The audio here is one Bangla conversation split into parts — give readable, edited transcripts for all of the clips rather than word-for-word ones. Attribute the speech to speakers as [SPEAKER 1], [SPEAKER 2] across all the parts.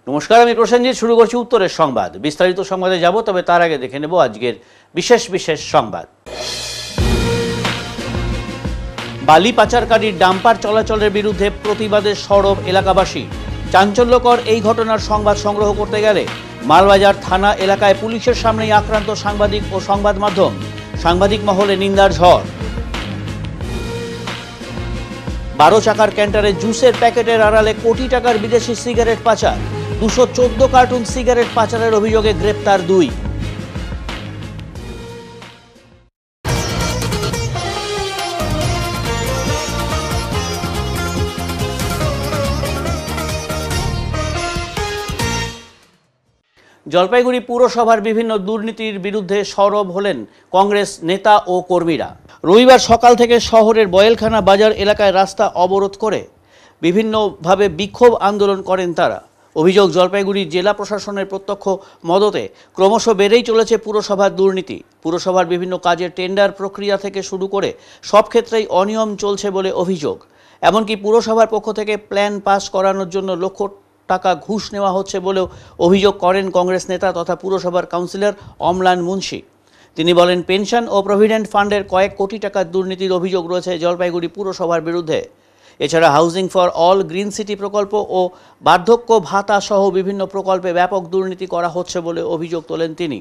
[SPEAKER 1] নমস্কার, আমি প্রসেনজিৎ। শুরু করছি উত্তরের সংবাদ। বিস্তারিত সংবাদে যাব, তবে তার আগে দেখে নেব আজকের বিশেষ সংবাদ। বালি পাচারকারীর ডাম্পার চলাচলের বিরুদ্ধে প্রতিবাদে সরব এলাকাবাসী। চাঞ্চল্যকর এই ঘটনার সংবাদ সংগ্রহ করতে গেলে মালবাজার থানা এলাকায় পুলিশের সামনেই আক্রান্ত সাংবাদিক ও সংবাদ মাধ্যম। সাংবাদিক মহলে নিন্দার ঝড়। 12 চাকার ক্যান্টারে জুসের প্যাকেটের আড়ালে কোটি টাকার বিদেশি সিগারেট পাচার। 214 কার্টুন সিগারেট পাচারের অভিযোগে গ্রেপ্তার 2। জলপাইগুড়ি পুরসভার বিভিন্ন দুর্নীতির বিরুদ্ধে সরব হলেন কংগ্রেস নেতা ও কর্মীরা। রবিবার সকাল থেকে শহরের বয়েলখানা বাজার এলাকায় রাস্তা অবরোধ করে বিভিন্নভাবে বিক্ষোভ আন্দোলন করেন তারা। অভিযোগ, জলপাইগুড়ি জেলা প্রশাসনের প্রত্যক্ষ মদতে ক্রমশ বেড়েই চলেছে পুরসভার দুর্নীতি। পুরসভার বিভিন্ন কাজের টেন্ডার প্রক্রিয়া থেকে শুরু করে সব ক্ষেত্রেই অনিয়ম চলছে বলে অভিযোগ। এমনকি পুরসভার পক্ষ থেকে প্ল্যান পাস করানোর জন্য লক্ষ টাকা ঘুষ নেওয়া হচ্ছে বলেও অভিযোগ করেন কংগ্রেস নেতা তথা পুরসভার কাউন্সিলর অমলান মুন্সি। তিনি বলেন, পেনশন ও প্রভিডেন্ট ফান্ডের কয়েক কোটি টাকার দুর্নীতির অভিযোগ রয়েছে জলপাইগুড়ি পুরসভার বিরুদ্ধে। এছাড়া housing for all, green city প্রকল্প ও বার্ধক্য ভাতা সহ বিভিন্ন প্রকল্পে ব্যাপক দুর্নীতি করা হচ্ছে বলে অভিযোগ তোলেন তিনি।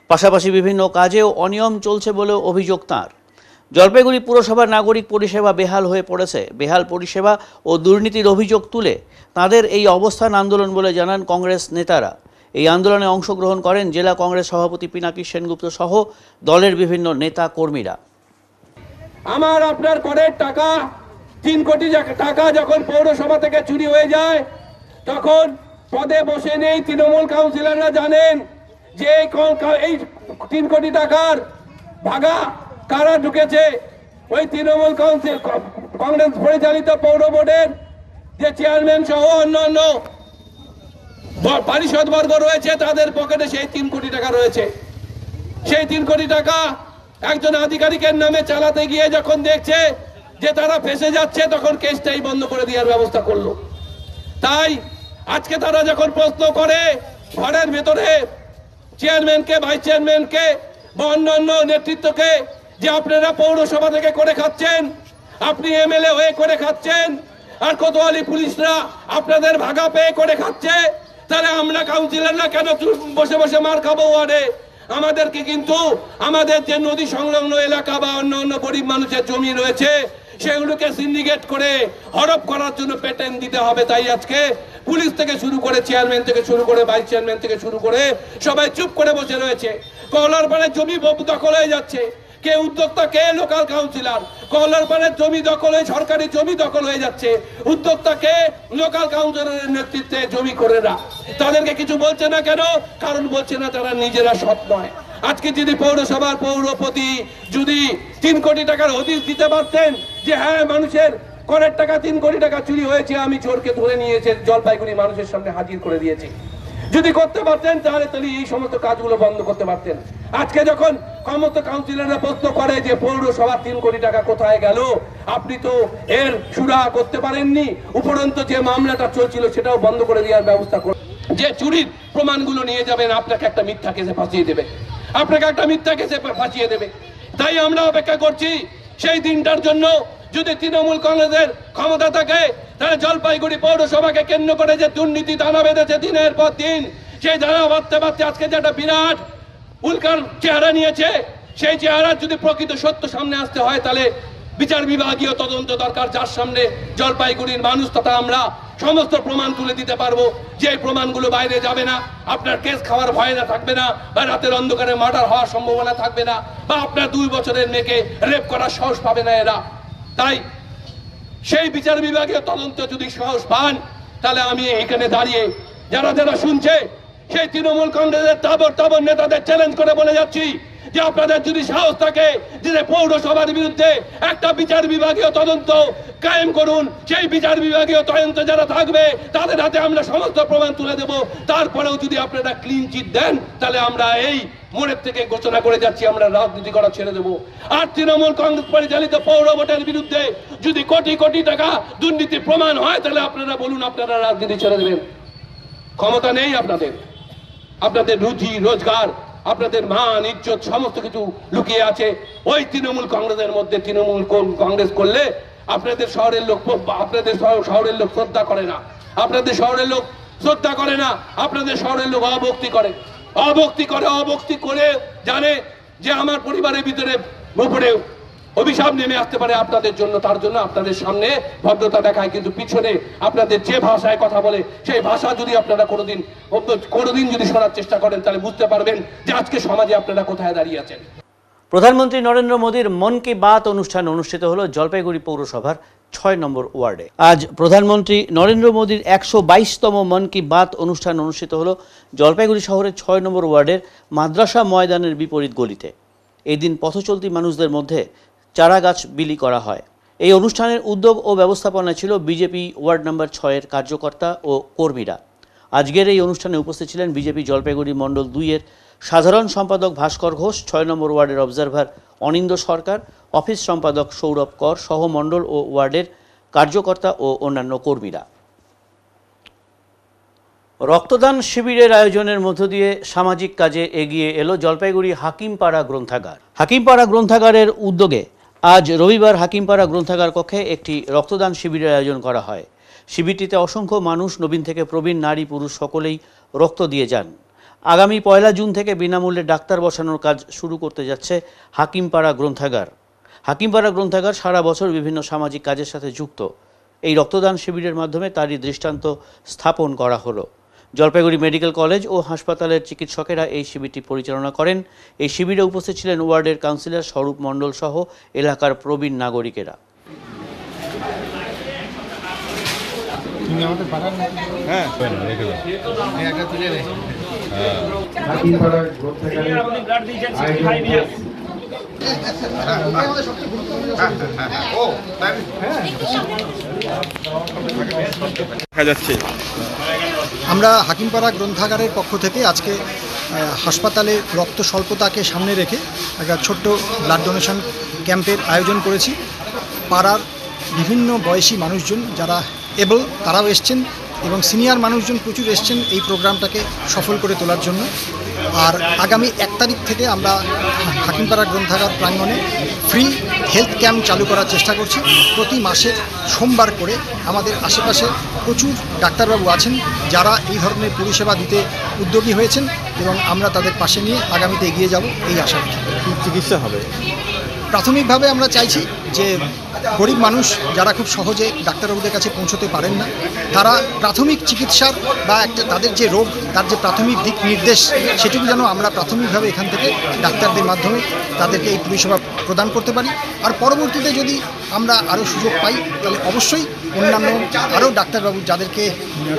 [SPEAKER 1] পাশাপাশি বিভিন্ন কাজেও অনিয়ম চলছে বলেও অভিযোগ তাঁর। জলপাইগুড়ি পুরসভার নাগরিক পরিষেবা বেহাল হয়ে পড়েছে। বেহাল পরিষেবা ও দুর্নীতির অভিযোগ তুলে তাঁদের এই অবস্থান আন্দোলন বলে জানান কংগ্রেস নেতারা। এই আন্দোলনে অংশগ্রহণ করেন জেলা কংগ্রেস সভাপতি পিনাকি সেনগুপ্ত সহ দলের বিভিন্ন নেতা কর্মীরা।
[SPEAKER 2] আমার আপনার করের টাকা 3 কোটি টাকা যখন পৌরসভা থেকে চুরি হয়ে যায়, তখন পদে বসে নেই তৃণমূল কাউন্সিলররা জানেন যে এই 3 কোটি টাকার ভাগা কারা ঢুকেছে। ওই তৃণমূল কংগ্রেস পরিচালিত পৌর বোর্ডের যে চেয়ারম্যান সহ অন্যান্য পারিষদবর্গ রয়েছে, তাদের পকেটে সেই 3 কোটি টাকা রয়েছে। সেই 3 কোটি টাকা একজন আধিকারিকের নামে চালাতে গিয়ে যখন দেখছে যে তারা ফেসে যাচ্ছে, তখন কেসটাই বন্ধ করে দেওয়ার ব্যবস্থা করলো। তাই আজকে তারা যখন প্রশ্ন করে ঘরের ভেতরে চেয়ারম্যানকে, ভাইস চেয়ারম্যানকে বা অন্যান্য নেতৃত্বকে যে আপনারা পৌরসভা থেকে করে খাচ্ছেন, আপনি এমএলএ হয়ে করে খাচ্ছেন, আর কোতোয়ালি পুলিশরা আপনাদের ভাগা পেয়ে করে খাচ্ছে, তাহলে আমরা কাউন্সিলররা কেন বসে বসে মার খাবো ওয়ার্ডে? আমাদেরকে কিন্তু আমাদের যে নদী সংলগ্ন এলাকা বা অন্য গরিব মানুষের জমি রয়েছে, সেগুলোকে সিন্ডিকেট করে হরপ করার জন্য পেটেন্ট দিতে হবে। তাই আজকে পুলিশ থেকে শুরু করে চেয়ারম্যান থেকে শুরু করে ভাইস চেয়ারম্যান থেকে শুরু করে সবাই চুপ করে বসে রয়েছে। কলার পাড়ের জমি দখল হয়ে যাচ্ছে। কে উদ্যোক্তা, কে লোকাল কাউন্সিলর? কলার পাড়ের জমি দখল হয়ে, সরকারি জমি দখল হয়ে যাচ্ছে। উদ্যোক্তা কে? লোকাল কাউন্সিলরের নেতৃত্বে জমি করে না। তাদেরকে কিছু বলছে না কেন? কারণ বলছে না তারা নিজেরা সৎ নয়। আজকে যদি পৌরসভার পৌরপতি যদি 3 কোটি টাকার হদিশ দিতে পারতেন যে হ্যাঁ, মানুষের করের টাকা 3 কোটি টাকা চুরি হয়েছে, আমি চোরকে ধরে নিয়েছে জলপাইগুড়ি মানুষের সামনে হাজির করে দিয়েছি, যদি করতে পারতেন, তাহলে এই সমস্ত কাজগুলো বন্ধ করতে পারতেন। আজকে যখন সমস্ত কাউন্সিলররা প্রশ্ন করে যে পৌরসভার 3 কোটি টাকা কোথায় গেল, আপনি তো এর সুরাহা করতে পারেননি, উপরন্ত যে মামলাটা চলছিল সেটাও বন্ধ করে দেওয়ার ব্যবস্থা করে, যে চুরির প্রমাণগুলো নিয়ে যাবেন, আপনাকে একটা মিথ্যা কেসে ফাঁসিয়ে দেবে, তাই আমরা অপেক্ষা করছি সেই দিনটার জন্য। যদি তৃণমূল কংগ্রেসের ক্ষমতা থাকে, তাহলে জলপাইগুড়ি পৌরসভাকে কেন্দ্র করে যে দুর্নীতি দানা বেঁধেছে দিনের পর দিন, সেই দানা বাঁধতে বাঁধতে আজকে যে একটা বিরাট উল্কার চেহারা নিয়েছে, সেই চেহারা যদি প্রকৃত সত্য সামনে আসতে হয়, তাহলে বিচার বিভাগীয় তদন্ত দরকার, যার সামনে জলপাইগুড়ির মানুষ তথা আমরা সমস্ত প্রমাণ তুলে দিতে পারবো, যে প্রমাণগুলো বাইরে যাবে না, আপনার কেস খাওয়ার ভয় না থাকবে না, বা রাতের অন্ধকারে মার্ডার হওয়ার সম্ভাবনা থাকবে না, বা আপনার 2 বছরের মেয়েকে রেপ করার সাহস পাবে না এরা। তাই সেই বিচার বিভাগীয় তদন্ত যদি সাহস পান, তাহলে আমি এখানে দাঁড়িয়ে যারা শুনছে সেই তৃণমূল কংগ্রেসের তাবর নেতাদের চ্যালেঞ্জ করে বলে যাচ্ছি যে আপনাদের যদি সাহস থাকে যে পৌরসভার বিরুদ্ধে একটা বিচার বিভাগীয় তদন্ত কায়েম করুন। সেই বিচার বিভাগীয় তদন্ত যারা থাকবে তাদের হাতে আমরা সমস্ত প্রমাণ তুলে দেব। তারপরেও যদি আপনারা ক্লিন চিট দেন, তাহলে আমরা এই মোড়ের থেকে ঘোষণা করে যাচ্ছি আমরা রাজনীতি করা ছেড়ে দেব। আর তৃণমূল কংগ্রেস পরিচালিত পৌর ভোটের বিরুদ্ধে যদি কোটি কোটি টাকা দুর্নীতি প্রমাণ হয়, তাহলে আপনারা বলুন আপনারা রাজনীতি ছেড়ে দেবেন। ক্ষমতা নেই আপনাদের। আপনাদের রুজি রোজগার, আপনাদের মান ইজ্জত সমস্ত কিছু লুকিয়ে আছে ওই তৃণমূল কংগ্রেসের মধ্যে। তৃণমূল কংগ্রেস করলে আপনাদের শহরের লোক শ্রদ্ধা করে না, আপনাদের শহরের লোক শ্রদ্ধা করে না, আপনাদের শহরের লোক অভক্তি করে জানে যে আমার পরিবারের ভিতরে উপরে অভিশাপ নেমে আসতে পারে আপনাদের জন্য। তার জন্য আপনাদের সামনে ভদ্রতা দেখায়, কিন্তু পিছনে আপনাদের যে ভাষায় কথা বলে সেই ভাষা যদি আপনারা কোনোদিন যদি শোনার চেষ্টা করেন তাহলে বুঝতে পারবেন যে আজকে সমাজে আপনারা কোথায় দাঁড়িয়ে আছেন।
[SPEAKER 1] প্রধানমন্ত্রী নরেন্দ্র মোদীর মন কি বাত অনুষ্ঠান অনুষ্ঠিত হলো জলপাইগুড়ি পৌরসভার ৬ নম্বর ওয়ার্ডে। আজ প্রধানমন্ত্রী নরেন্দ্র মোদীর ১২২তম মন কি বাত অনুষ্ঠান অনুষ্ঠিত হলো জলপাইগুড়ি শহরের ৬ নম্বর ওয়ার্ডের মাদ্রাসা ময়দানের বিপরীত গলিতে। এই দিন পথচলতি মানুষদের মধ্যে চারা গাছ বিলি করা হয়। এই অনুষ্ঠানের উদ্যোগ ও ব্যবস্থাপনা ছিল বিজেপি ওয়ার্ড নম্বর ৬-এর কার্যকর্তা ও কর্মীরা। আজকের এই অনুষ্ঠানে উপস্থিত ছিলেন বিজেপি জলপাইগুড়ি মণ্ডল ২-এর সাধারণ সম্পাদক ভাস্কর ঘোষ, ৬ নম্বর ওয়ার্ডের অবজারভার অনিন্দ সরকার, অফিস সম্পাদক সৌরভ কর সহ মণ্ডল ও ওয়ার্ডের কার্যকর্তা ও অন্যান্য কর্মীরা। রক্তদান শিবিরের আয়োজনের মধ্য দিয়ে সামাজিক কাজে এগিয়ে এলো জলপাইগুড়ি হাকিমপাড়া গ্রন্থাগার। হাকিমপাড়া গ্রন্থাগারের উদ্যোগে আজ রবিবার হাকিমপাড়া গ্রন্থাগার কক্ষে একটি রক্তদান শিবিরের আয়োজন করা হয়। শিবিরটিতে অসংখ্য মানুষ নবীন থেকে প্রবীণ, নারী পুরুষ সকলেই রক্ত দিয়ে যান। আগামী ১ জুন থেকে বিনামূল্যে ডাক্তার বসানোর কাজ শুরু করতে যাচ্ছে হাকিমপাড়া গ্রন্থাগার। হাকিমপাড়া গ্রন্থাগার সারা বছর বিভিন্ন সামাজিক কাজের সাথে যুক্ত। এই রক্তদান শিবিরের মাধ্যমে তারই দৃষ্টান্ত স্থাপন করা হলো। জলপাইগুড়ি মেডিকেল কলেজ ও হাসপাতালের চিকিৎসকেরা এই শিবিরটি পরিচালনা করেন। এই শিবিরে উপস্থিত ছিলেন ওয়ার্ডের কাউন্সিলর স্বরূপ মণ্ডল সহ এলাকার প্রবীণ নাগরিকেরা।
[SPEAKER 3] আমরা হাকিমপাড়া গ্রন্থাগারের পক্ষ থেকে আজকে হাসপাতালে রক্ত স্বল্পতাকে সামনে রেখে একটা ছোট্ট ব্লাড ডোনেশন ক্যাম্পের আয়োজন করেছি। পাড়ার বিভিন্ন বয়সী মানুষজন যারা এবল তারাও এসছেন এবং সিনিয়র মানুষজন প্রচুর এসছেন এই প্রোগ্রামটাকে সফল করে তোলার জন্য। আর আগামী ১ তারিখ থেকে আমরা হাকিমপাড়া গ্রন্থাগার প্রাঙ্গণে ফ্রি হেলথ ক্যাম্প চালু করার চেষ্টা করছি। প্রতি মাসের সোমবার করে আমাদের আশেপাশে প্রচুর ডাক্তারবাবু আছেন যারা এই ধরনের পরিষেবা দিতে উদ্যোগী হয়েছেন এবং আমরা তাদের পাশে নিয়ে আগামীতে এগিয়ে যাব এই আশা রাখি।
[SPEAKER 4] চিকিৎসা হবে
[SPEAKER 3] প্রাথমিকভাবে আমরা চাইছি যে গরিব মানুষ যারা খুব সহজে ডাক্তারবাবুদের কাছে পৌঁছতে পারেন না, তারা প্রাথমিক চিকিৎসার বা তাদের যে রোগ তার যে প্রাথমিক দিক নির্দেশ সেটুকু যেন আমরা প্রাথমিকভাবে এখান থেকে ডাক্তারদের মাধ্যমে তাদেরকে এই পরিষেবা প্রদান করতে পারি। আর পরবর্তীতে যদি আমরা আরও সুযোগ পাই তাহলে অবশ্যই অন্যান্য আরও ডাক্তারবাবু যাদেরকে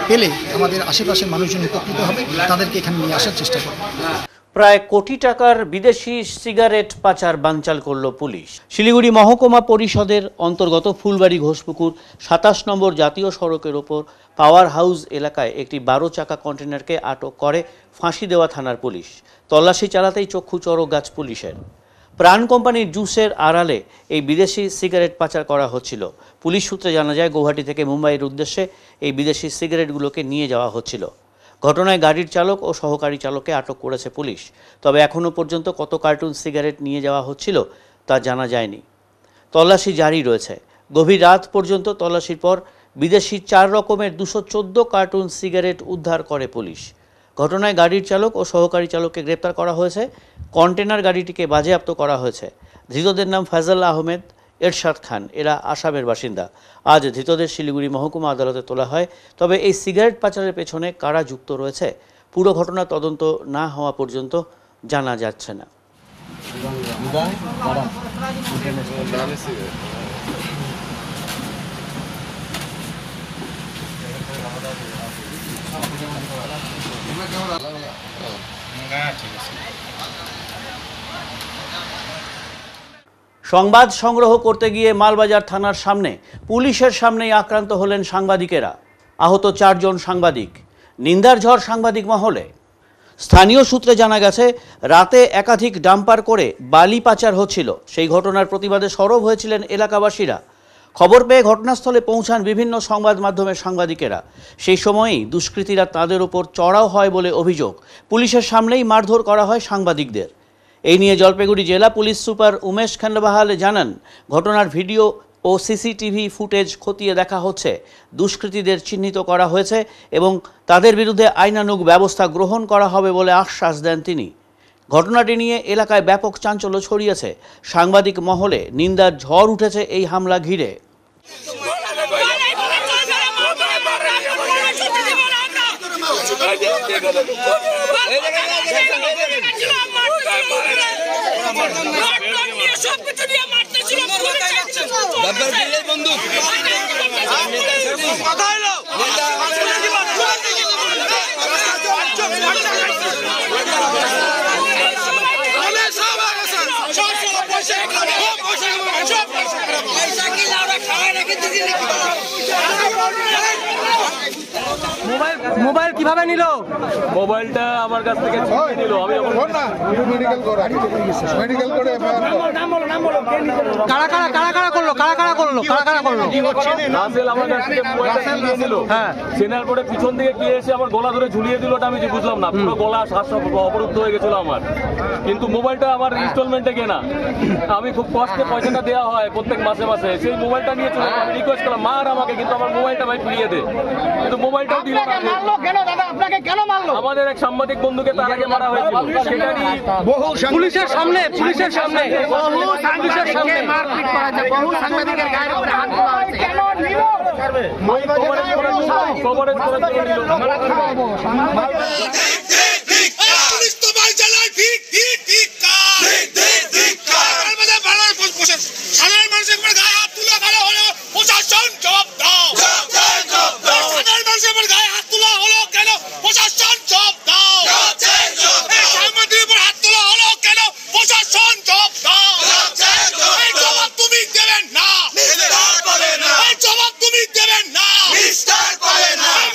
[SPEAKER 3] পেলে আমাদের আশেপাশের মানুষজন উপকৃত হবে তাদেরকে এখানে নিয়ে আসার চেষ্টা করব।
[SPEAKER 1] প্রায় কোটি টাকার বিদেশি সিগারেট পাচার বানচাল করল পুলিশ। শিলিগুড়ি মহকুমা পরিষদের অন্তর্গত ফুলবাড়ি ঘোষপুকুর ২৭ নম্বর জাতীয় সড়কের ওপর পাওয়ার হাউস এলাকায় একটি ১২ চাকা কন্টেনারকে আটক করে ফাঁসি দেওয়া থানার পুলিশ। তল্লাশি চালাতেই চক্ষু চড়ক গাছ পুলিশের। প্রাণ কোম্পানির জুসের আড়ালে এই বিদেশি সিগারেট পাচার করা হচ্ছিল। পুলিশ সূত্রে জানা যায় গৌহাটি থেকে মুম্বাইয়ের উদ্দেশ্যে এই বিদেশি সিগারেটগুলোকে নিয়ে যাওয়া হচ্ছিল। ঘটনায় গাড়ির চালক ও সহকারী চালককে আটক করেছে পুলিশ। তবে এখনও পর্যন্ত কত কার্টুন সিগারেট নিয়ে যাওয়া হচ্ছিল তা জানা যায়নি। তল্লাশি জারি রয়েছে। গভীর রাত পর্যন্ত তল্লাশির পর বিদেশি ৪ রকমের ২১৪ কার্টুন সিগারেট উদ্ধার করে পুলিশ। ঘটনায় গাড়ির চালক ও সহকারী চালককে গ্রেপ্তার করা হয়েছে। কন্টেনার গাড়িটিকে বাজেয়াপ্ত করা হয়েছে। ধৃতদের নাম ফয়জল আহমেদ, এরশাদ খান, এরা আসামের বাসিন্দা। আজ ধৃতদের শিলিগুড়ি মহকুমা আদালতে তোলা হয়। তবে এই সিগারেট পাচারের পেছনে কারা যুক্ত রয়েছে পুরো ঘটনা তদন্ত না হওয়া পর্যন্ত জানা যাচ্ছে না। সংবাদ সংগ্রহ করতে গিয়ে মালবাজার থানার সামনে পুলিশের সামনেই আক্রান্ত হলেন সাংবাদিকেরা। আহত ৪ জন সাংবাদিক। নিন্দার ঝড় সাংবাদিক মহলে। স্থানীয় সূত্রে জানা গেছে রাতে একাধিক ডাম্পার করে বালি পাচার হচ্ছিল। সেই ঘটনার প্রতিবাদে সরব হয়েছিলেন এলাকাবাসীরা। খবর পেয়ে ঘটনাস্থলে পৌঁছান বিভিন্ন সংবাদ মাধ্যমের সাংবাদিকেরা। সেই সময়ই দুষ্কৃতীরা তাদের উপর চড়াও হয় বলে অভিযোগ। পুলিশের সামনেই মারধর করা হয় সাংবাদিকদের। এই নিয়ে জলপাইগুড়ি জেলা পুলিশ সুপার উমেশ খান্ডবাহাল জানান, ঘটনার ভিডিও ও সিসিটিভি ফুটেজ খতিয়ে দেখা হচ্ছে। দুষ্কৃতীদের চিহ্নিত করা হয়েছে এবং তাদের বিরুদ্ধে আইনানুগ ব্যবস্থা গ্রহণ করা হবে বলে আশ্বাস দেন তিনি। ঘটনাটি নিয়ে এলাকায় ব্যাপক চাঞ্চল্য ছড়িয়েছে। সাংবাদিক মহলে নিন্দার ঝড় উঠেছে এই হামলা ঘিরে।
[SPEAKER 4] মোবাইল কিভাবে নিল?
[SPEAKER 5] মোবাইলটা আমার কাছ থেকে ছিনিয়ে নিল। আমি
[SPEAKER 4] কারা করলো?
[SPEAKER 5] রাসেল আমার কাছ থেকে মোবাইলটা ছিনিয়ে নিল। হ্যাঁ, চেনার পরে পিছন থেকে কি এসে আমার গলা ধরে ঝুলিয়ে দিল, ওটা আমি বুঝলাম না। পুরো গলা শ্বাস অবরুদ্ধ হয়ে গেছিল আমার। কিন্তু মোবাইলটা আমার ইনস্টলমেন্টে কেনা, আমি খুব কষ্টে পয়সাটা দেওয়া হয় প্রত্যেক মাসে মাসে। সেই মোবাইলটা নিয়ে চলে আমি রিকোয়েস্ট করলাম, মার আমাকে, কিন্তু আমার মোবাইলটা ভাই ফিরিয়ে দে। কিন্তু মোবাইলটাও দিল না। আমাদের এক সাংবাদিক বন্ধুকে তার আগে মারা হয়েছিল, সেটারই
[SPEAKER 4] পুলিশের সামনে
[SPEAKER 6] মারপিট করা যায়, বহু সাংবাদিকের গায়ের উপরে হাত তোলা হচ্ছে।
[SPEAKER 5] কভারেজ করে দিল।
[SPEAKER 7] সাধারণ মানুষের গায়ে হাত তুলে ভালো হলো, প্রশাসন জবাব দাও। সাধারণ মানুষের গায়ে হাত তোলা হলো কেন? প্রশাসন জবাব দাও। সাংবাদিকের উপর হাত তোলা হলো কেন? প্রশাসন জবাব দাও। এই জবাব তুমি দেবেন না, এই জবাব তুমি দেবেন না।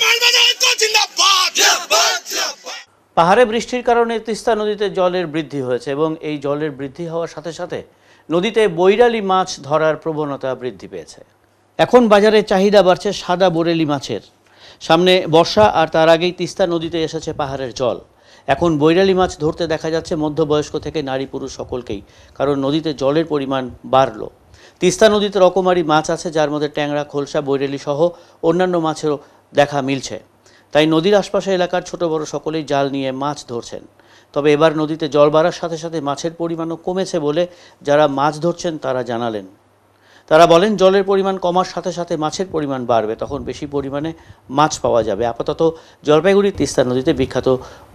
[SPEAKER 7] মানবাধিকার ঐক্য জিন্দাবাদ।
[SPEAKER 1] পাহাড়ে বৃষ্টির কারণে তিস্তা নদীতে জলের বৃদ্ধি হয়েছে এবং এই জলের বৃদ্ধি হওয়ার সাথে সাথে নদীতে বৈরালি মাছ ধরার প্রবণতা বৃদ্ধি পেয়েছে। এখন বাজারে চাহিদা বাড়ছে সাদা বোরেলি মাছের। সামনে বর্ষা আর তার আগেই তিস্তা নদীতে এসেছে পাহাড়ের জল। এখন বৈরালি মাছ ধরতে দেখা যাচ্ছে মধ্যবয়স্ক থেকে নারী পুরুষ সকলকেই, কারণ নদীতে জলের পরিমাণ বাড়ল। তিস্তা নদীতে রকমারি মাছ আছে, যার মধ্যে ট্যাংরা, খোলসা, বৈরালি সহ অন্যান্য মাছেরও দেখা মিলছে। তাই নদীর আশপাশে এলাকার ছোট বড় সকলেই জাল নিয়ে মাছ ধরছেন। তবে এবার নদীতে জল বাড়ার সাথে সাথে মাছের পরিমাণও কমেছে বলে যারা মাছ ধরছেন তারা জানালেন। তারা বলেন, জলের পরিমাণ কমার সাথে সাথে মাছের পরিমাণ বাড়বে, তখন বেশি পরিমাণে মাছ পাওয়া যাবে। আপাতত জলপাইগুড়ির তিস্তা নদীতে বিখ্যাত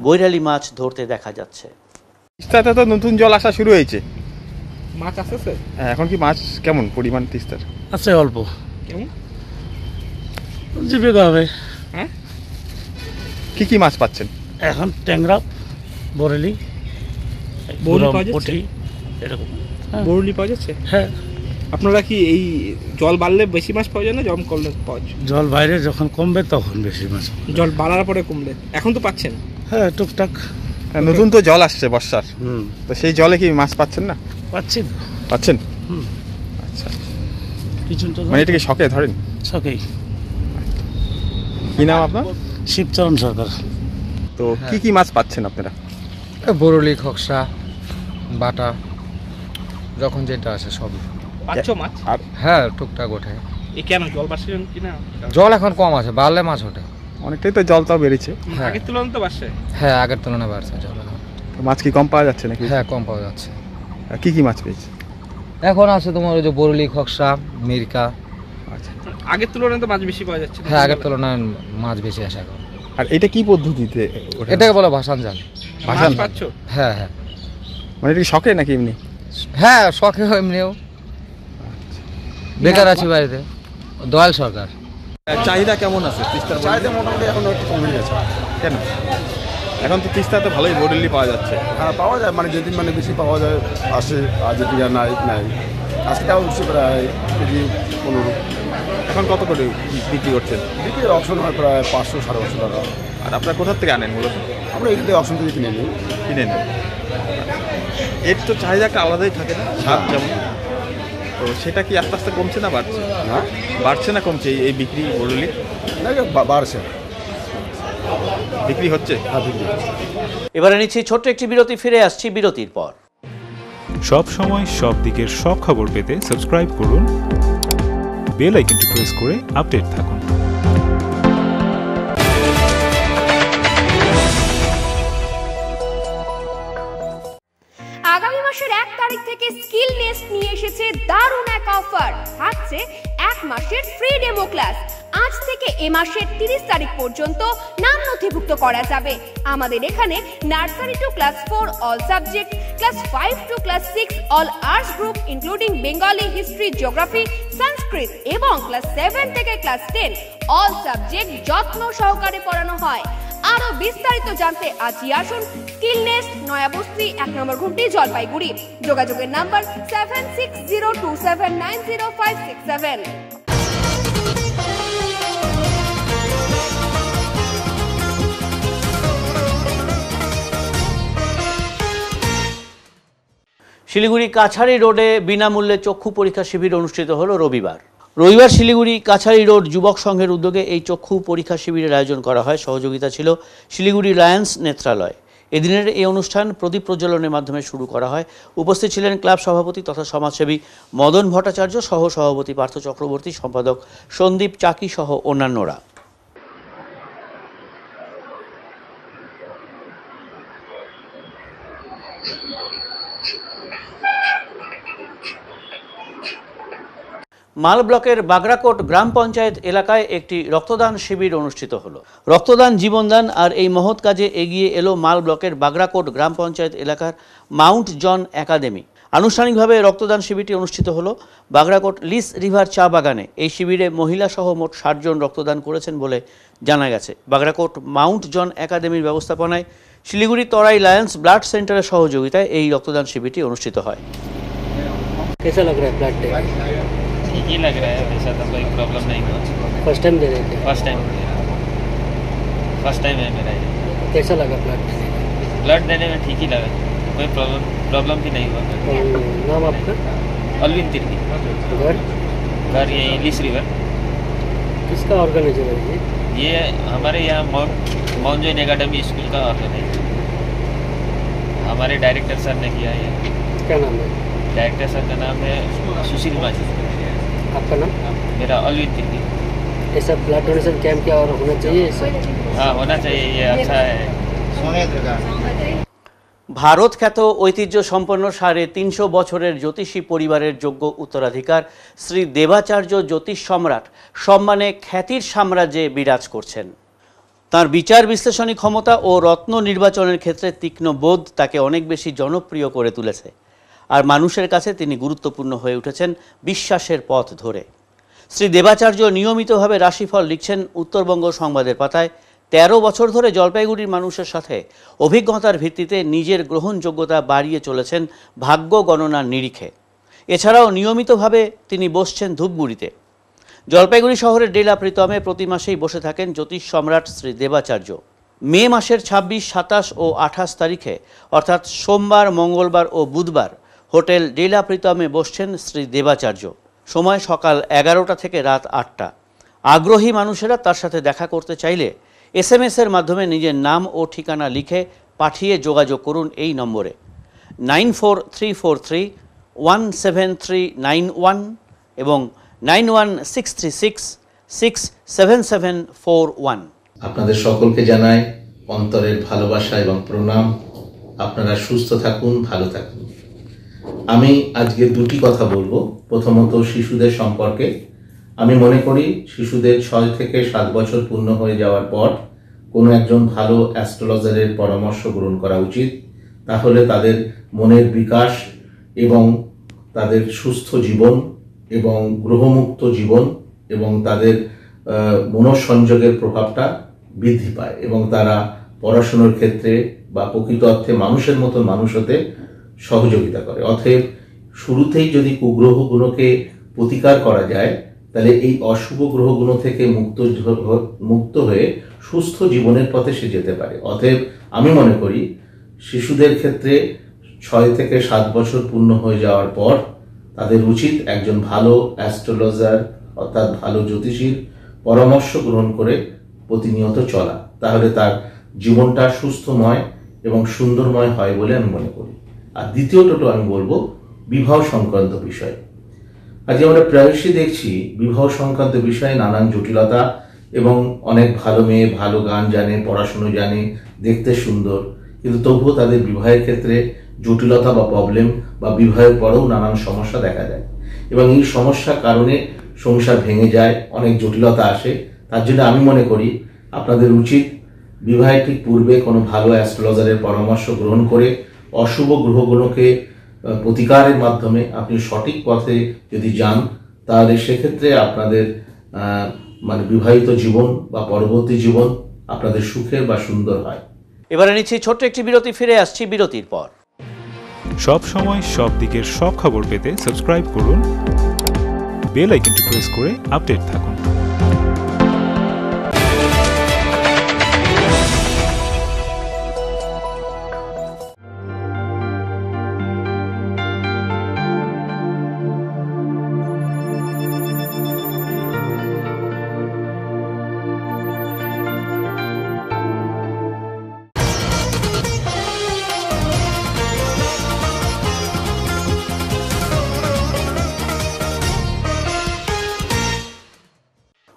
[SPEAKER 1] বৈরালি মাছ ধরতে দেখা যাচ্ছে।
[SPEAKER 8] তিস্তাতে তো নতুন জল আসা শুরু হয়েছে,
[SPEAKER 4] মাছ আসছে।
[SPEAKER 8] এখন কি মাছ কেমন পরিমাণ তিস্তার?
[SPEAKER 9] আছে অল্প।
[SPEAKER 4] কেমন
[SPEAKER 9] জীবিকা হবে?
[SPEAKER 4] হ্যাঁ,
[SPEAKER 8] কি মাছ পাচ্ছেন
[SPEAKER 9] এখন? ট্যাংরা, বরেলি, পুঁটি, এরকম।
[SPEAKER 4] বরুলি পাওয়া যাচ্ছে।
[SPEAKER 9] হ্যাঁ।
[SPEAKER 4] আপনারা কি এই জল বাড়লে বেশি মাছ পাওয়া যায় না জল কমলে পাওয়া যায়?
[SPEAKER 9] জল বাইরে যখন কমবে তখন বেশি মাছ।
[SPEAKER 4] জল বাড়ার পরে কমলে? এখন তো পাচ্ছেন।
[SPEAKER 9] হ্যাঁ, টুকটাক।
[SPEAKER 8] নতুন তো জল আসছে বর্ষার, তো সেই জলে কি মাছ পাচ্ছেন না?
[SPEAKER 9] পাচ্ছি।
[SPEAKER 8] পাচ্ছেন? আচ্ছা,
[SPEAKER 9] কিছু তো
[SPEAKER 8] মানে এটা কি শখে ধরেন?
[SPEAKER 9] শখেই।
[SPEAKER 8] কি নাম আপনার?
[SPEAKER 9] শিবচরণ সরকার।
[SPEAKER 8] তো কি মাছ পাচ্ছেন আপনারা?
[SPEAKER 10] বরলি, খকসা, বাটা, যখন যেটা আছে সবই
[SPEAKER 4] পাচ্ছ মাছ।
[SPEAKER 8] আর
[SPEAKER 10] হ্যাঁ, টুকটাক ওঠে।
[SPEAKER 4] কেন জল বাড়ছে কিনা?
[SPEAKER 10] জল এখন কম আছে, বাড়লে মাছ ওঠে।
[SPEAKER 8] অনেকটাই তো জলটাও বেড়েছে।
[SPEAKER 4] আগের তুলনায় তো বাড়ছে।
[SPEAKER 10] হ্যাঁ, আগের তুলনায় বাড়ছে জল এখন।
[SPEAKER 8] তো মাছ কি কম পাওয়া যাচ্ছে নাকি?
[SPEAKER 10] হ্যাঁ, কম পাওয়া যাচ্ছে।
[SPEAKER 8] আর কি মাছ পেয়েছে
[SPEAKER 10] এখন আছে তোমার ওই যে বরলি, খকসা, মিরকা।
[SPEAKER 8] আচ্ছা,
[SPEAKER 4] আগের তুলনায় তো মাছ বেশি পাওয়া যাচ্ছে।
[SPEAKER 10] হ্যাঁ, আগের তুলনায় মাছ বেশি আসে এখন।
[SPEAKER 8] আর এটা কি পদ্ধতিতে ওঠে?
[SPEAKER 10] এটাকে বলে ভাসান জাল।
[SPEAKER 8] ভাসান
[SPEAKER 4] পাচ্ছ?
[SPEAKER 10] হ্যাঁ হ্যাঁ।
[SPEAKER 8] মানে এটা কি শখে নাকি এমনি?
[SPEAKER 10] হ্যাঁ, শখে এমনিও। বেকার আছি বাড়িতে। দয়াল সরকার।
[SPEAKER 8] চাহিদা কেমন আছে তিস্তার? চাহিদা মোটামুটি এখন একটু কমে গেছে। কেন? এখন তো তিস্তাতে ভালোই বরেলি পাওয়া যাচ্ছে।
[SPEAKER 11] হ্যাঁ, পাওয়া যায়, মানে যেদিন মানে বেশি পাওয়া যায় আসে, আর যেদিন আর নাই। আজকেটাও উঠছে প্রায় কেজি 15।
[SPEAKER 8] এখন কত করে বিক্রি করছেন?
[SPEAKER 11] বিক্রির অপশন হয় প্রায় 500 550 টাকা।
[SPEAKER 8] আর আপনারা কোথা থেকে আনেন মূলত?
[SPEAKER 11] আমরা এখান থেকে অপশন থেকে কিনে নিই।
[SPEAKER 8] এর তো চাহিদা একটা আলাদাই থাকে না, স্বাদ যেমন।
[SPEAKER 11] তো
[SPEAKER 8] তো সেটা কি আস্তে আস্তে কমছে না বাড়ছে? বাড়ছে না কমছে এই বিক্রি বরুলি?
[SPEAKER 11] বাড়ছে,
[SPEAKER 8] বিক্রি হচ্ছে।
[SPEAKER 1] এবারে নিচ্ছি ছোট্ট একটি বিরতি, ফিরে আসছি বিরতির পর।
[SPEAKER 12] সব সময় সব দিকের সব খবর পেতে সাবস্ক্রাইব করুন, বেল আইকনটি প্রেস করে আপডেট থাকুন।
[SPEAKER 13] আগামী মাসের 1 তারিখ থেকে স্কিল নেস্ট নিয়ে এসেছে দারুণ এক অফার। থাকছে 1 মাসের ফ্রি ডেমো ক্লাস। আজ থেকে এ মাসের 30 তারিখ পর্যন্ত নাম নথিভুক্ত করা যাবে। আমাদের এখানে nursery to class 4 all subject, class 5 to class 6 all arts group including Bengali, history, geography, Sanskrit এবং ক্লাস 7 থেকে ক্লাস 10 অল সাবজেক্ট যত্ন সহকারে পড়ানো হয়। আরো বিস্তারিত জানতে আজই আসুন স্কিল নেস্ট, নয়াবস্তি, 1 নম্বর ঘুমটি, জলপাইগুড়ি। যোগাযোগের নাম্বার 7602790567।
[SPEAKER 1] শিলিগুড়ি কাছারি রোডে বিনামূল্যে চক্ষু পরীক্ষা শিবির অনুষ্ঠিত হলো রবিবার। শিলিগুড়ি কাছারি রোড যুবক সংঘের উদ্যোগে এই চক্ষু পরীক্ষা শিবিরের আয়োজন করা হয়। সহযোগিতা ছিল শিলিগুড়ি লায়ন্স নেত্রালয়। এদিনের এই অনুষ্ঠান প্রদীপ প্রজ্বলনের মাধ্যমে শুরু করা হয়। উপস্থিত ছিলেন ক্লাব সভাপতি তথা সমাজসেবী মদন ভট্টাচার্য, সহ সভাপতি পার্থ চক্রবর্তী, সম্পাদক সন্দীপ চাকি সহ অন্যান্যরা। মাল ব্লকের বাগরাকোট গ্রাম পঞ্চায়েত এলাকায় একটি রক্তদান শিবির অনুষ্ঠিত হলো। রক্তদান জীবনদান, আর এই মহৎ কাজে এগিয়ে এলো মাল ব্লকের বাগরাকোট গ্রাম পঞ্চায়েত এলাকার মাউন্ট জন একাডেমি। আনুষ্ঠানিকভাবে রক্তদান শিবিরটি অনুষ্ঠিত হলো বাগরাকোট লিস রিভার চা বাগানে। এই শিবিরে মহিলা সহ মোট 60 জন রক্তদান করেছেন বলে জানা গেছে। বাগরাকোট মাউন্ট জন একাডেমির ব্যবস্থাপনায় শিলিগুড়ি তরাই লায়ন্স ব্লাড সেন্টারের সহযোগিতায় এই রক্তদান শিবিরটি অনুষ্ঠিত হয়।
[SPEAKER 14] कैसा लग रहा है ब्लड डे?
[SPEAKER 15] ठीक ही लग रहा है, वैसा तो कोई प्रॉब्लम नहीं हुआ।
[SPEAKER 14] फर्स्ट टाइम दे रहे थे?
[SPEAKER 15] फर्स्ट टाइम है मेरा ये।
[SPEAKER 14] कैसा लगा ब्लड देने?
[SPEAKER 15] ब्लड देने में ठीक ही लगा, कोई प्रॉब्लम भी नहीं हुआ।
[SPEAKER 14] नाम आपका?
[SPEAKER 15] अलविन तिर्की। घर ये लिस रिवर।
[SPEAKER 14] किसका ऑर्गेनाइजर है
[SPEAKER 15] ये? हमारे यहाँ माउंट जॉन एकेडमी स्कूल का ऑर्गेनाइजर, हमारे डायरेक्टर सर ने किया है।
[SPEAKER 14] क्या नाम है?
[SPEAKER 15] डायरेक्टर सर का नाम है सुशील माझी।
[SPEAKER 14] आपका नाम?
[SPEAKER 15] मेरा अलविन तिर्की।
[SPEAKER 14] ऐसा ब्लड डोनेशन कैंप क्या और होना चाहिए?
[SPEAKER 15] हाँ होना चाहिए, ये अच्छा है।
[SPEAKER 1] ভারত খ্যাত ঐতিহ্য সম্পন্ন 350 বছরের জ্যোতিষী পরিবারের যোগ্য উত্তরাধিকার শ্রী দেবাচার্য জ্যোতিষ সম্রাট সম্মানে খ্যাতির সাম্রাজ্যে বিরাজ করছেন। তার বিচার বিশ্লেষণী ক্ষমতা ও রত্ন নির্বাচনের ক্ষেত্রে তীক্ষ্ণ বোধ তাকে অনেক বেশি জনপ্রিয় করে তুলেছে, আর মানুষের কাছে তিনি গুরুত্বপূর্ণ হয়ে উঠেছেন বিশ্বাসের পথ ধরে। শ্রী দেবাচার্য নিয়মিতভাবে রাশিফল লিখছেন উত্তরবঙ্গ সংবাদের পাতায়। 13 বছর ধরে জলপাইগুড়ির মানুষের সাথে অভিজ্ঞতার ভিত্তিতে নিজের গ্রহণযোগ্যতা বাড়িয়ে চলেছেন ভাগ্য গণনার নিরিখে। এছাড়াও নিয়মিতভাবে তিনি বসছেন ধূপগুড়িতে। জলপাইগুড়ি শহরের ডেলা প্রীতমে প্রতি মাসেই বসে থাকেন জ্যোতিষ সম্রাট শ্রী দেবাচার্য। মে মাসের 26, 27 ও 28 তারিখে অর্থাৎ সোমবার, মঙ্গলবার ও বুধবার হোটেল ডেলা প্রীতমে বসছেন শ্রী দেবাচার্য। সময় সকাল 11টা থেকে রাত 8টা। আগ্রহী মানুষেরা তার সাথে দেখা করতে চাইলে SMS এর মাধ্যমে নিজের নাম ও ঠিকানা লিখে পাঠিয়ে যোগাযোগ করুন এই নম্বরে 9434317391 এবং 9163667741।
[SPEAKER 16] আপনাদের সকলকে জানাই অন্তরের ভালোবাসা এবং প্রণাম। আপনারা সুস্থ থাকুন, ভালো থাকুন। আমি আজকে দুটি কথা বলবো। প্রথমত শিশুদের সম্পর্কে। আমি মনে করি শিশুদের 6 থেকে 7 বছর পূর্ণ হয়ে যাওয়ার পর কোনো একজন ভালো অ্যাস্ট্রোলজারের পরামর্শ গ্রহণ করা উচিত। তাহলে তাদের মনের বিকাশ এবং তাদের সুস্থ জীবন এবং গ্রহমুক্ত জীবন এবং তাদের মনঃসংযোগের প্রভাবটা বৃদ্ধি পায় এবং তারা পড়াশোনার ক্ষেত্রে বা প্রকৃত অর্থে মানুষের মতো মানুষ হতে সহযোগিতা করে। অতএব শুরুতেই যদি কুগ্রহগুলোকে প্রতিকার করা যায় তাহলে এই অশুভ গ্রহগুলো থেকে মুক্ত হয়ে সুস্থ জীবনের পথে সে যেতে পারে। অতএব আমি মনে করি শিশুদের ক্ষেত্রে 6 থেকে 7 বছর পূর্ণ হয়ে যাওয়ার পর তাদের উচিত একজন ভালো অ্যাস্ট্রোলজার অর্থাৎ ভালো জ্যোতিষীর পরামর্শ গ্রহণ করে প্রতিনিয়ত চলা, তাহলে তার জীবনটা সুস্থময় এবং সুন্দরময় হয় বলে আমি মনে করি। আর দ্বিতীয়টা আমি বলবো বিবাহ সংক্রান্ত বিষয়। আজকে আমরা প্রায়শই দেখছি বিবাহ সংক্রান্ত বিষয়ে নানান জটিলতা, এবং অনেক ভালো মেয়ে ভালো গান জানে, পড়াশুনো জানে, দেখতে সুন্দর, কিন্তু তবুও তাদের বিবাহের ক্ষেত্রে জটিলতা বা প্রবলেম বা বিবাহের পরেও নানান সমস্যা দেখা যায়, এবং এই সমস্যার কারণে সংসার ভেঙে যায়, অনেক জটিলতা আসে। তার জন্য আমি মনে করি আপনাদের উচিত বিবাহের ঠিক পূর্বে কোনো ভালো অ্যাস্ট্রোলজারের পরামর্শ গ্রহণ করে অশুভ গ্রহগুলোকে প্রতিকারের মাধ্যমে আপনি সঠিক পথে যদি যান, তাহলে সেক্ষেত্রে আপনাদের বিবাহিত জীবন বা পরবর্তী জীবন আপনাদের সুখের বা সুন্দর হয়।
[SPEAKER 1] এবারে নিচ্ছি ছোট্ট একটি বিরতি, ফিরে আসছি বিরতির পর।
[SPEAKER 12] সব সময় সব দিকের সব খবর পেতে সাবস্ক্রাইব করুন, বেল আইকনটি প্রেস করে আপডেট থাকুন।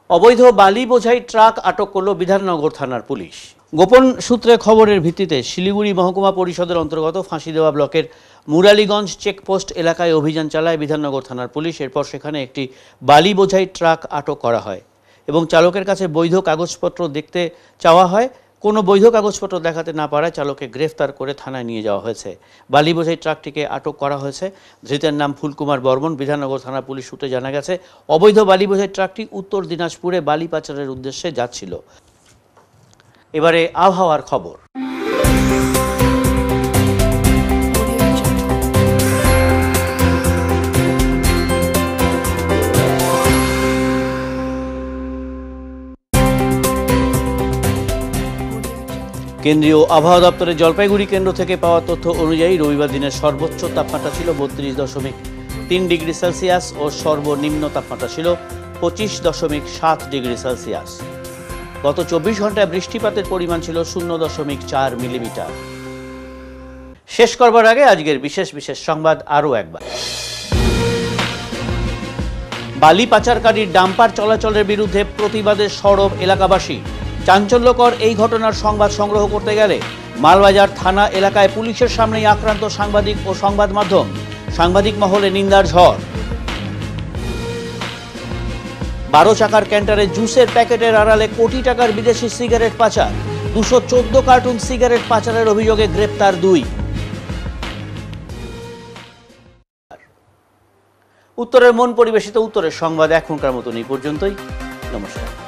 [SPEAKER 1] অবৈধ বালি বোঝাই ট্রাক আটক করল বিধাননগর থানার পুলিশ। গোপন সূত্রে খবরের ভিত্তিতে শিলিগুড়ি মহকুমা পরিষদের অন্তর্গত ফাঁসিদেওয়া ব্লকের মুরালীগঞ্জ চেকপোস্ট এলাকায় অভিযান চালায় বিধাননগর থানার পুলিশ। এরপর সেখানে একটি বালি বোঝাই ট্রাক আটক করা হয় এবং চালকের কাছে বৈধ কাগজপত্র দেখতে চাওয়া হয়। কোনো বৈধ কাগজপত্র দেখাতে না পারায় চালককে গ্রেফতার করে থানায় নিয়ে যাওয়া হয়েছে। বালি বোঝাই ট্রাকটিকে আটক করা হয়েছে। ধৃতের নাম ফুলকুমার বর্মন। বিধাননগর থানা পুলিশ সূত্রে জানা গেছে, অবৈধ বালি বোঝাই ট্রাকটি উত্তর দিনাজপুরে বালি পাচারের উদ্দেশ্যে যাচ্ছিল। এবারে আবহাওয়ার খবর। কেন্দ্রীয় আবহাওয়া দপ্তরের জলপাইগুড়ি কেন্দ্র থেকে পাওয়া তথ্য অনুযায়ী রবিবার দিনের সর্বোচ্চ তাপমাত্রা ছিল 32.3 ডিগ্রি সেলসিয়াস ও সর্বনিম্ন তাপমাত্রা ছিল 25.7 ডিগ্রি সেলসিয়াস। গত 24 ঘন্টায় বৃষ্টিপাতের পরিমাণ ছিল 0.4 মিলিমিটার। শেষ করবার আগে আজকের বিশেষ বিশেষ সংবাদ আরও একবার। বালি পাচারকারীর ডাম্পার চলাচলের বিরুদ্ধে প্রতিবাদে সরব এলাকাবাসী। চাঞ্চল্যকর এই ঘটনার সংবাদ সংগ্রহ করতে গেলে মালবাজার থানা এলাকায় পুলিশের সামনেই আক্রান্ত সাংবাদিক ও সংবাদ মাধ্যম। সাংবাদিক মহলে নিন্দার ঝড়। 12 চাকার ক্যান্টারে জুসের প্যাকেটের আড়ালে কোটি টাকার বিদেশি সিগারেট পাচার। 214 কার্টুন সিগারেট পাচারের অভিযোগে গ্রেপ্তার 2। উত্তরের মন পরিবেশিত উত্তরের সংবাদ এখনকার মতন এই পর্যন্তই। নমস্কার।